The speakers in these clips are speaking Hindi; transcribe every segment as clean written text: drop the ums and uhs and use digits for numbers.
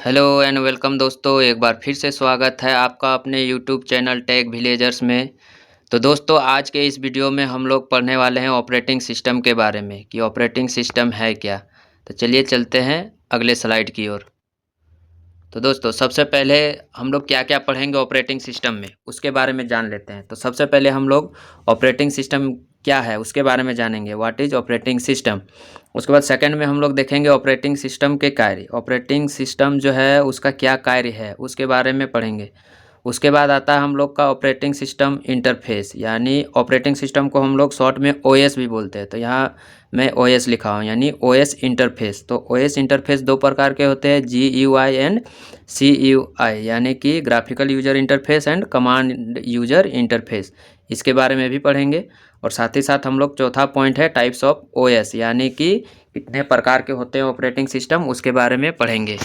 हेलो एंड वेलकम दोस्तों, एक बार फिर से स्वागत है आपका अपने यूट्यूब चैनल टेक विलेजर्स में। तो दोस्तों, आज के इस वीडियो में हम लोग पढ़ने वाले हैं ऑपरेटिंग सिस्टम के बारे में कि ऑपरेटिंग सिस्टम है क्या। तो चलिए चलते हैं अगले स्लाइड की ओर। तो दोस्तों, सबसे पहले हम लोग क्या क्या पढ़ेंगे ऑपरेटिंग सिस्टम में उसके बारे में जान लेते हैं। तो सबसे पहले हम लोग ऑपरेटिंग सिस्टम क्या है उसके बारे में जानेंगे, व्हाट इज़ ऑपरेटिंग सिस्टम। उसके बाद सेकंड में हम लोग देखेंगे ऑपरेटिंग सिस्टम के कार्य, ऑपरेटिंग सिस्टम जो है उसका क्या कार्य है उसके बारे में पढ़ेंगे। उसके बाद आता है हम लोग का ऑपरेटिंग सिस्टम इंटरफेस, यानी ऑपरेटिंग सिस्टम को हम लोग शॉर्ट में ओएस भी बोलते हैं। तो यहाँ मैं ओएस लिखा हूँ यानी ओएस इंटरफेस। तो ओएस इंटरफेस दो प्रकार के होते हैं, GUI एंड CUI, यानी कि graphical user interface and command user interface. इसके बारे में भी पढ़ेंगे। और साथ ही साथ हम लोग चौथा पॉइंट है टाइप्स ऑफ ओएस, यानी कि कितने प्रकार के होते हैं ऑपरेटिंग सिस्टम, उसके बारे में पढ़ेंगे।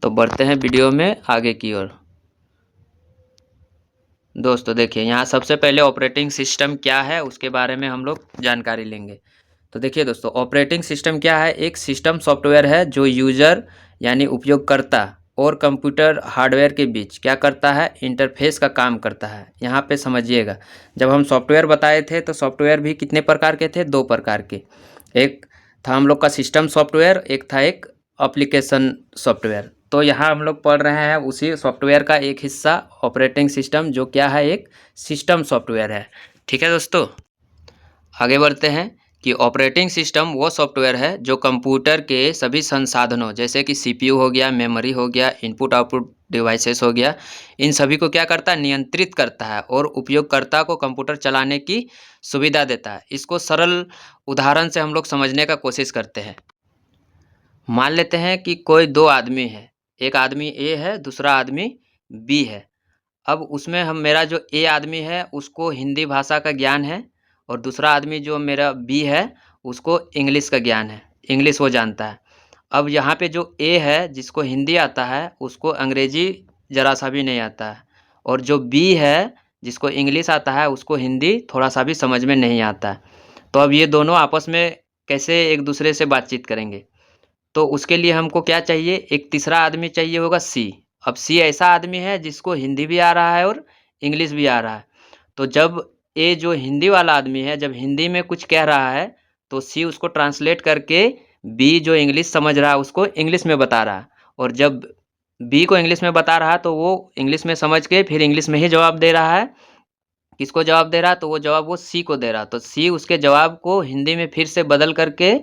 तो बढ़ते हैं वीडियो में आगे की ओर। दोस्तों देखिए, यहाँ सबसे पहले ऑपरेटिंग सिस्टम क्या है उसके बारे में हम लोग जानकारी लेंगे। तो देखिए दोस्तों, ऑपरेटिंग सिस्टम क्या है, एक सिस्टम सॉफ्टवेयर है जो यूजर यानी उपयोगकर्ता और कंप्यूटर हार्डवेयर के बीच क्या करता है, इंटरफेस का काम करता है। यहाँ पे समझिएगा, जब हम सॉफ्टवेयर बताए थे तो सॉफ्टवेयर भी कितने प्रकार के थे, दो प्रकार के। एक था हम लोग का सिस्टम सॉफ्टवेयर, एक था एक एप्लीकेशन सॉफ्टवेयर। तो यहाँ हम लोग पढ़ रहे हैं उसी सॉफ्टवेयर का एक हिस्सा ऑपरेटिंग सिस्टम, जो क्या है, एक सिस्टम सॉफ्टवेयर है। ठीक है दोस्तों, आगे बढ़ते हैं कि ऑपरेटिंग सिस्टम वो सॉफ्टवेयर है जो कंप्यूटर के सभी संसाधनों जैसे कि CPU हो गया, मेमोरी हो गया, इनपुट आउटपुट डिवाइसेस हो गया, इन सभी को क्या करता है, नियंत्रित करता है और उपयोगकर्ता को कंप्यूटर चलाने की सुविधा देता है। इसको सरल उदाहरण से हम लोग समझने का कोशिश करते हैं। मान लेते हैं कि कोई दो आदमी है, एक आदमी ए है, दूसरा आदमी बी है। अब उसमें हम मेरा जो ए आदमी है उसको हिंदी भाषा का ज्ञान है, और दूसरा आदमी जो मेरा बी है उसको इंग्लिश का ज्ञान है, इंग्लिश वो जानता है। अब यहाँ पे जो ए है जिसको हिंदी आता है उसको अंग्रेजी ज़रा सा भी नहीं आता है, और जो बी है जिसको इंग्लिश आता है उसको हिंदी थोड़ा सा भी समझ में नहीं आता है। तो अब ये दोनों आपस में कैसे एक दूसरे से बातचीत करेंगे। तो उसके लिए हमको क्या चाहिए, एक तीसरा आदमी चाहिए होगा, सी। अब सी ऐसा आदमी है जिसको हिंदी भी आ रहा है और इंग्लिश भी आ रहा है। तो जब ए जो हिंदी वाला आदमी है जब हिंदी में कुछ कह रहा है तो सी उसको ट्रांसलेट करके बी जो इंग्लिश समझ रहा है उसको इंग्लिश में बता रहा है। और जब बी को इंग्लिश में बता रहा है तो वो इंग्लिश में समझ के फिर इंग्लिश में ही जवाब दे रहा है। किसको जवाब दे रहा है, तो वो जवाब वो सी को दे रहा है। तो सी उसके जवाब को हिंदी में फिर से बदल करके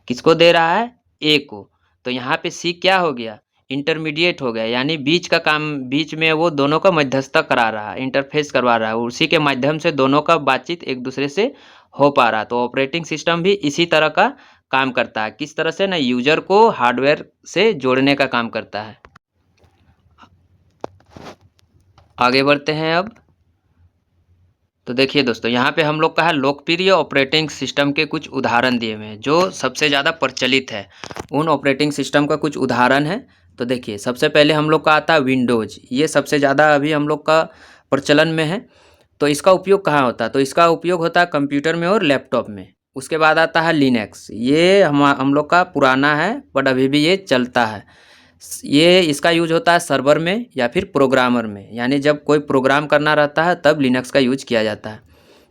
किसको दे रहा है, ए को। तो यहाँ पे सी क्या हो गया, इंटरमीडिएट हो गया, यानी बीच का काम, बीच में वो दोनों का मध्यस्थता करा रहा है, इंटरफेस करवा रहा है। उसी के माध्यम से दोनों का बातचीत एक दूसरे से हो पा रहा है। तो ऑपरेटिंग सिस्टम भी इसी तरह का काम करता है। किस तरह से ना, यूजर को हार्डवेयर से जोड़ने का काम करता है। आगे बढ़ते हैं अब। तो देखिए दोस्तों, यहाँ पे हम लोग का है लोकप्रिय ऑपरेटिंग सिस्टम के कुछ उदाहरण दिए हुए हैं जो सबसे ज़्यादा प्रचलित है, उन ऑपरेटिंग सिस्टम का कुछ उदाहरण है। तो देखिए, सबसे पहले हम लोग का आता है विंडोज़, ये सबसे ज़्यादा अभी हम लोग का प्रचलन में है। तो इसका उपयोग कहाँ होता है, तो इसका उपयोग होता है कंप्यूटर में और लैपटॉप में। उसके बाद आता है लिनक्स, ये हम लोग का पुराना है बट अभी भी ये चलता है। ये इसका यूज होता है सर्वर में या फिर प्रोग्रामर में, यानी जब कोई प्रोग्राम करना रहता है तब लिनक्स का यूज किया जाता है।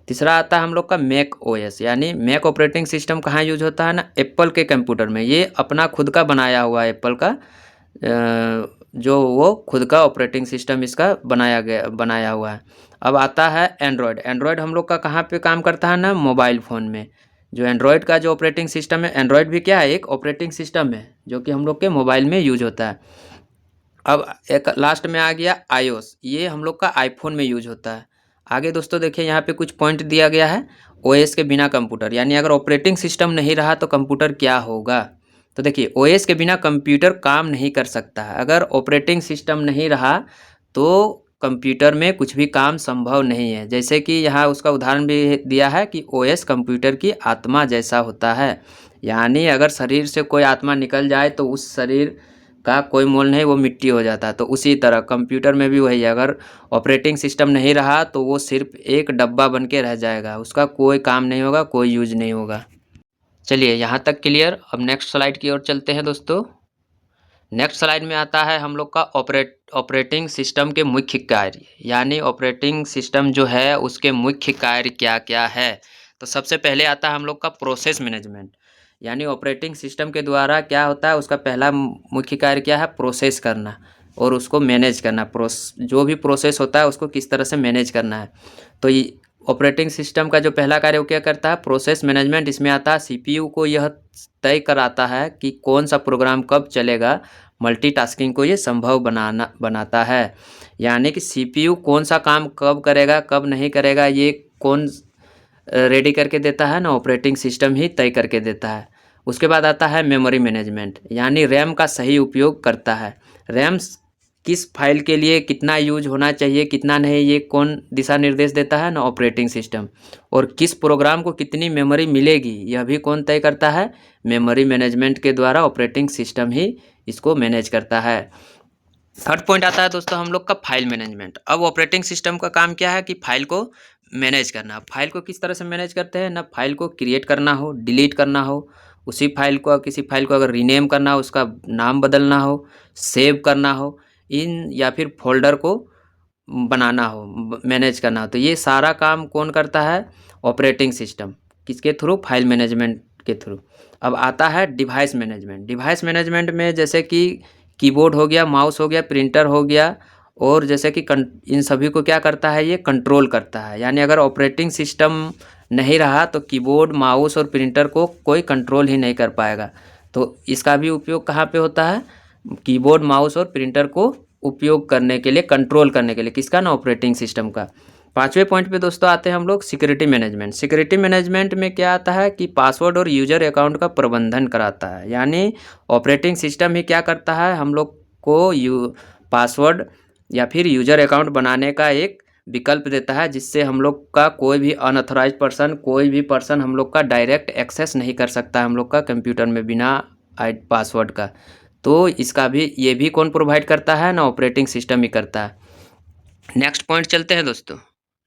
तीसरा आता है हम लोग का मैक ओएस, यानी मैक ऑपरेटिंग सिस्टम कहाँ यूज होता है ना, एप्पल के कंप्यूटर में। ये अपना खुद का बनाया हुआ है एप्पल का, जो वो खुद का ऑपरेटिंग सिस्टम इसका बनाया हुआ है। अब आता है एंड्रॉयड, एंड्रॉयड हम लोग का कहाँ पे काम करता है ना, मोबाइल फ़ोन में। जो एंड्रॉयड का जो ऑपरेटिंग सिस्टम है, एंड्रॉयड भी क्या है, एक ऑपरेटिंग सिस्टम है जो कि हम लोग के मोबाइल में यूज होता है। अब एक लास्ट में आ गया आईओएस, ये हम लोग का आईफोन में यूज होता है। आगे दोस्तों देखिए, यहाँ पे कुछ पॉइंट दिया गया है, ओएस के बिना कंप्यूटर, यानी अगर ऑपरेटिंग सिस्टम नहीं रहा तो कंप्यूटर क्या होगा। तो देखिए, ओएस के बिना कंप्यूटर काम नहीं कर सकता है। अगर ऑपरेटिंग सिस्टम नहीं रहा तो कंप्यूटर में कुछ भी काम संभव नहीं है। जैसे कि यहाँ उसका उदाहरण भी दिया है कि ओएस कंप्यूटर की आत्मा जैसा होता है, यानी अगर शरीर से कोई आत्मा निकल जाए तो उस शरीर का कोई मोल नहीं, वो मिट्टी हो जाता है। तो उसी तरह कंप्यूटर में भी वही है, अगर ऑपरेटिंग सिस्टम नहीं रहा तो वो सिर्फ एक डब्बा बन के रह जाएगा, उसका कोई काम नहीं होगा, कोई यूज नहीं होगा। चलिए यहाँ तक क्लियर। अब नेक्स्ट स्लाइड की ओर चलते हैं दोस्तों। नेक्स्ट स्लाइड में आता है हम लोग का ऑपरेटिंग सिस्टम के मुख्य कार्य, यानी ऑपरेटिंग सिस्टम जो है उसके मुख्य कार्य क्या क्या है। तो सबसे पहले आता है हम लोग का प्रोसेस मैनेजमेंट, यानी ऑपरेटिंग सिस्टम के द्वारा क्या होता है, उसका पहला मुख्य कार्य क्या है, प्रोसेस करना और उसको मैनेज करना। जो भी प्रोसेस होता है उसको किस तरह से मैनेज करना है। तो ये ऑपरेटिंग सिस्टम का जो पहला कार्य वो क्या करता है, प्रोसेस मैनेजमेंट। इसमें आता है सीपीयू को यह तय कराता है कि कौन सा प्रोग्राम कब चलेगा। मल्टीटास्किंग को ये संभव बनाता है, यानी कि सीपीयू कौन सा काम कब करेगा कब नहीं करेगा ये कौन रेडी करके देता है ना, ऑपरेटिंग सिस्टम ही तय करके देता है। उसके बाद आता है मेमोरी मैनेजमेंट, यानी रैम का सही उपयोग करता है। रैम किस फाइल के लिए कितना यूज होना चाहिए कितना नहीं, ये कौन दिशा निर्देश देता है ना, ऑपरेटिंग सिस्टम। और किस प्रोग्राम को कितनी मेमोरी मिलेगी यह भी कौन तय करता है, मेमोरी मैनेजमेंट के द्वारा ऑपरेटिंग सिस्टम ही इसको मैनेज करता है। थर्ड पॉइंट आता है दोस्तों हम लोग का फाइल मैनेजमेंट। अब ऑपरेटिंग सिस्टम का काम क्या है कि फाइल को मैनेज करना। फाइल को किस तरह से मैनेज करते हैं ना, फाइल को क्रिएट करना हो, डिलीट करना हो, उसी फाइल को किसी फाइल को अगर रीनेम करना हो, उसका नाम बदलना हो, सेव करना हो, इन या फिर फोल्डर को बनाना हो, मैनेज करना हो, तो ये सारा काम कौन करता है, ऑपरेटिंग सिस्टम। किसके थ्रू, फाइल मैनेजमेंट के थ्रू। अब आता है डिवाइस मैनेजमेंट। डिवाइस मैनेजमेंट में जैसे कि कीबोर्ड हो गया, माउस हो गया, प्रिंटर हो गया, और जैसे कि इन सभी को क्या करता है, ये कंट्रोल करता है। यानी अगर ऑपरेटिंग सिस्टम नहीं रहा तो कीबोर्ड, माउस और प्रिंटर को कोई कंट्रोल ही नहीं कर पाएगा। तो इसका भी उपयोग कहाँ पे होता है, कीबोर्ड, माउस और प्रिंटर को उपयोग करने के लिए, कंट्रोल करने के लिए, किसका ना, ऑपरेटिंग सिस्टम का। पांचवें पॉइंट पे दोस्तों आते हैं हम लोग सिक्योरिटी मैनेजमेंट। सिक्योरिटी मैनेजमेंट में क्या आता है कि पासवर्ड और यूजर अकाउंट का प्रबंधन कराता है। यानी ऑपरेटिंग सिस्टम ही क्या करता है, हम लोग को पासवर्ड या फिर यूजर अकाउंट बनाने का एक विकल्प देता है, जिससे हम लोग का कोई भी अनऑथराइज पर्सन, कोई भी पर्सन हम लोग का डायरेक्ट एक्सेस नहीं कर सकता हम लोग का कंप्यूटर में बिना पासवर्ड का। तो इसका भी, ये भी कौन प्रोवाइड करता है ना, ऑपरेटिंग सिस्टम ही करता है। नेक्स्ट पॉइंट चलते हैं दोस्तों।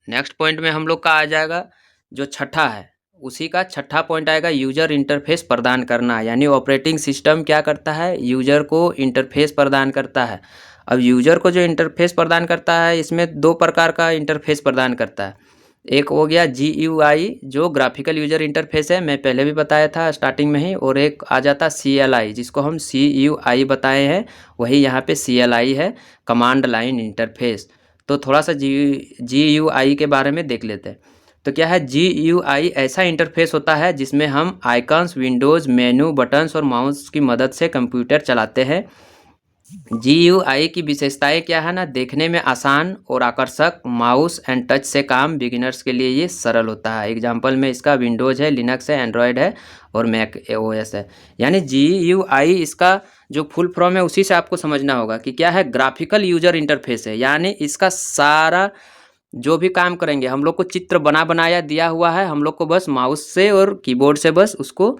नेक्स्ट पॉइंट में हम लोग का आ जाएगा जो छठा है, उसी का छठा पॉइंट आएगा यूजर इंटरफेस प्रदान करना। यानी ऑपरेटिंग सिस्टम क्या करता है, यूजर को इंटरफेस प्रदान करता है। अब यूजर को जो इंटरफेस प्रदान करता है, इसमें दो प्रकार का इंटरफेस प्रदान करता है। एक हो गया GUI जो ग्राफिकल यूजर इंटरफेस है, मैं पहले भी बताया था स्टार्टिंग में ही। और एक आ जाता CLI जिसको हम CUI बताए हैं, वही यहाँ पे CLI है, कमांड लाइन इंटरफेस। तो थोड़ा सा GUI के बारे में देख लेते हैं। तो क्या है, GUI ऐसा इंटरफेस होता है जिसमें हम आइकन्स, विंडोज़, मेनू, बटन्स और माउस की मदद से कंप्यूटर चलाते हैं। GUI की विशेषताएं क्या है ना, देखने में आसान और आकर्षक, माउस एंड टच से काम, बिगिनर्स के लिए ये सरल होता है। एग्जांपल में इसका विंडोज़ है, लिनक्स है, एंड्रॉयड है और मैक OS है। यानी GUI इसका जो फुल फॉर्म है उसी से आपको समझना होगा कि क्या है, ग्राफिकल यूजर इंटरफेस है। यानी इसका सारा जो भी काम करेंगे, हम लोग को चित्र बनाया दिया हुआ है, हम लोग को बस माउस से और कीबोर्ड से बस उसको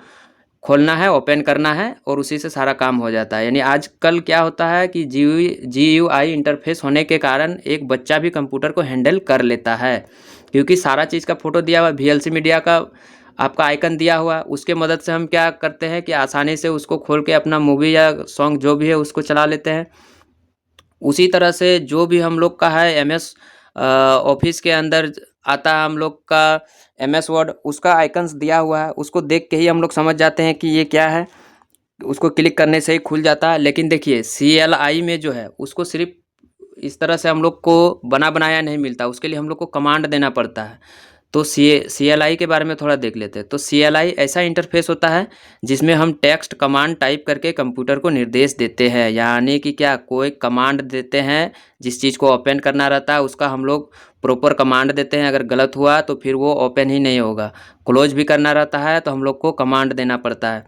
खोलना है, ओपन करना है और उसी से सारा काम हो जाता है। यानी आजकल क्या होता है कि GUI इंटरफेस होने के कारण एक बच्चा भी कंप्यूटर को हैंडल कर लेता है, क्योंकि सारा चीज़ का फोटो दिया हुआ, VLC मीडिया का आपका आइकन दिया हुआ, उसके मदद से हम क्या करते हैं कि आसानी से उसको खोल के अपना मूवी या सॉन्ग जो भी है उसको चला लेते हैं। उसी तरह से जो भी हम लोग का है MS ऑफिस के अंदर आता है हम लोग का MS वर्ड, उसका आइकन्स दिया हुआ है, उसको देख के ही हम लोग समझ जाते हैं कि ये क्या है, उसको क्लिक करने से ही खुल जाता है। लेकिन देखिए CLI में जो है उसको सिर्फ इस तरह से हम लोग को बनाया नहीं मिलता, उसके लिए हम लोग को कमांड देना पड़ता है। तो CLI के बारे में थोड़ा देख लेते हैं। तो CLI ऐसा इंटरफेस होता है जिसमें हम टेक्स्ट कमांड टाइप करके कंप्यूटर को निर्देश देते हैं। यानी कि क्या, कोई कमांड देते हैं, जिस चीज़ को ओपन करना रहता है उसका हम लोग प्रॉपर कमांड देते हैं, अगर गलत हुआ तो फिर वो ओपन ही नहीं होगा। क्लोज भी करना रहता है तो हम लोग को कमांड देना पड़ता है।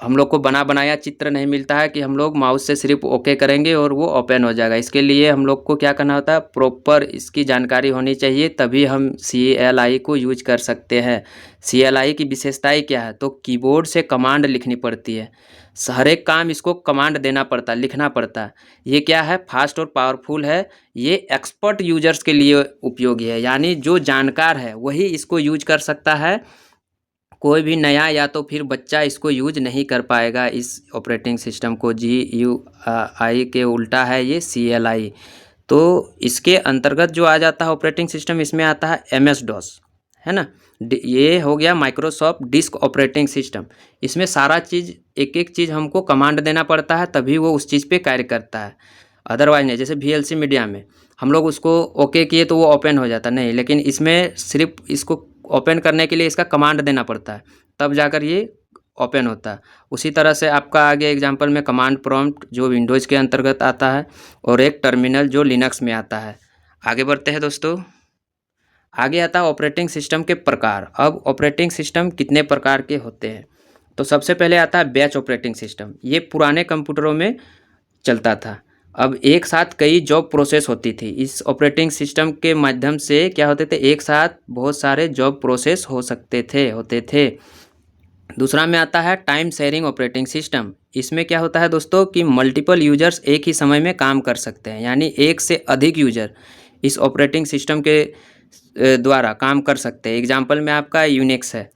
हम लोग को बनाया चित्र नहीं मिलता है कि हम लोग माउस से सिर्फ ओके करेंगे और वो ओपन हो जाएगा। इसके लिए हम लोग को क्या करना होता है, प्रॉपर इसकी जानकारी होनी चाहिए, तभी हम CLI को यूज कर सकते हैं। CLI की विशेषताएं क्या है, तो कीबोर्ड से कमांड लिखनी पड़ती है, हर एक काम इसको कमांड देना पड़ता है, लिखना पड़ता है। ये क्या है, फास्ट और पावरफुल है। ये एक्सपर्ट यूजर्स के लिए उपयोगी है, यानी जो जानकार है वही इसको यूज कर सकता है। कोई भी नया या तो फिर बच्चा इसको यूज नहीं कर पाएगा इस ऑपरेटिंग सिस्टम को। GUI के उल्टा है ये CLI। तो इसके अंतर्गत जो आ जाता है ऑपरेटिंग सिस्टम, इसमें आता है MS-DOS, है ना। ये हो गया माइक्रोसॉफ्ट डिस्क ऑपरेटिंग सिस्टम। इसमें सारा चीज़ एक एक चीज़ हमको कमांड देना पड़ता है, तभी वो उस चीज़ पे कार्य करता है, अदरवाइज नहीं। जैसे VLC मीडिया में हम लोग उसको ओके किए तो वो ओपन हो जाता नहीं, लेकिन इसमें सिर्फ इसको ओपन करने के लिए इसका कमांड देना पड़ता है, तब जाकर ये ओपन होता है। उसी तरह से आपका आगे एग्जांपल में कमांड प्रॉम्प्ट जो विंडोज़ के अंतर्गत आता है, और एक टर्मिनल जो लिनक्स में आता है। आगे बढ़ते हैं दोस्तों। आगे आता है ऑपरेटिंग सिस्टम के प्रकार। अब ऑपरेटिंग सिस्टम कितने प्रकार के होते हैं, तो सबसे पहले आता है बैच ऑपरेटिंग सिस्टम। ये पुराने कंप्यूटरों में चलता था। अब एक साथ कई जॉब प्रोसेस होती थी। इस ऑपरेटिंग सिस्टम के माध्यम से क्या होते थे, एक साथ बहुत सारे जॉब प्रोसेस होते थे। दूसरा में आता है टाइम शेयरिंग ऑपरेटिंग सिस्टम। इसमें क्या होता है दोस्तों कि मल्टीपल यूजर्स एक ही समय में काम कर सकते हैं, यानी एक से अधिक यूजर इस ऑपरेटिंग सिस्टम के द्वारा काम कर सकते हैं। एग्जाम्पल में आपका यूनिक्स है।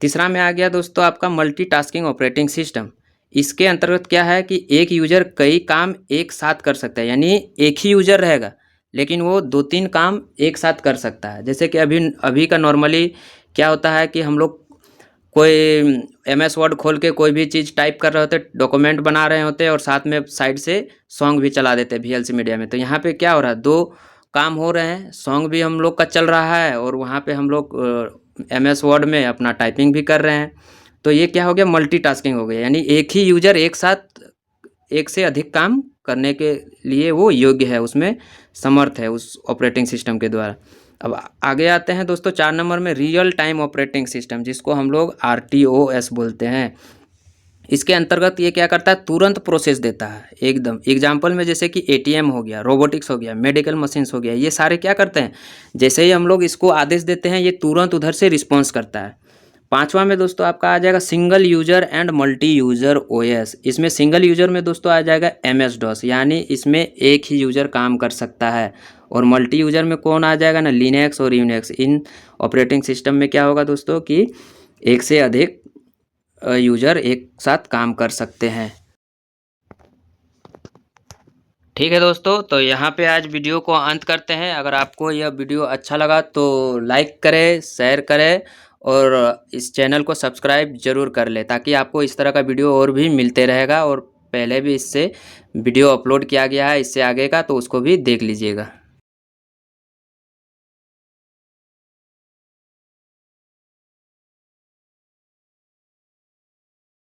तीसरा में आ गया दोस्तों आपका मल्टीटास्किंग ऑपरेटिंग सिस्टम। इसके अंतर्गत क्या है कि एक यूजर कई काम एक साथ कर सकता है, यानी एक ही यूजर रहेगा लेकिन वो 2-3 काम एक साथ कर सकता है। जैसे कि अभी का नॉर्मली क्या होता है कि हम लोग कोई MS वर्ड खोल के कोई भी चीज़ टाइप कर रहे होते, डॉक्यूमेंट बना रहे होते, और साथ में साइड से सॉन्ग भी चला देते VLC मीडिया में। तो यहाँ पे क्या हो रहा है, 2 काम हो रहे हैं, सॉन्ग भी हम लोग का चल रहा है और वहाँ पे हम लोग MS वर्ड में अपना टाइपिंग भी कर रहे हैं। तो ये क्या हो गया, मल्टीटास्किंग हो गया, यानी एक ही यूजर एक साथ एक से अधिक काम करने के लिए वो योग्य है, उसमें समर्थ है उस ऑपरेटिंग सिस्टम के द्वारा। अब आगे आते हैं दोस्तों 4 नंबर में रियल टाइम ऑपरेटिंग सिस्टम, जिसको हम लोग RTOS बोलते हैं। इसके अंतर्गत ये क्या करता है, तुरंत प्रोसेस देता है एकदम। एग्जाम्पल में जैसे कि ATM हो गया, रोबोटिक्स हो गया, मेडिकल मशीन्स हो गया, ये सारे क्या करते हैं, जैसे ही हम लोग इसको आदेश देते हैं ये तुरंत उधर से रिस्पॉन्स करता है। 5वां में दोस्तों आपका आ जाएगा single user and multi user OS। इसमें सिंगल यूजर में दोस्तों आ जाएगा MS-DOS, यानी इसमें एक ही यूजर काम कर सकता है। और मल्टी यूजर में कौन आ जाएगा ना, लिनक्स और यूनिक्स। इन ऑपरेटिंग सिस्टम में क्या होगा दोस्तों कि एक से अधिक यूजर एक साथ काम कर सकते हैं। ठीक है दोस्तों, तो यहाँ पे आज वीडियो को अंत करते हैं। अगर आपको यह वीडियो अच्छा लगा तो लाइक करें, शेयर करें और इस चैनल को सब्सक्राइब जरूर कर लें, ताकि आपको इस तरह का वीडियो और भी मिलते रहेगा। और पहले भी इससे वीडियो अपलोड किया गया है इससे आगे का, तो उसको भी देख लीजिएगा।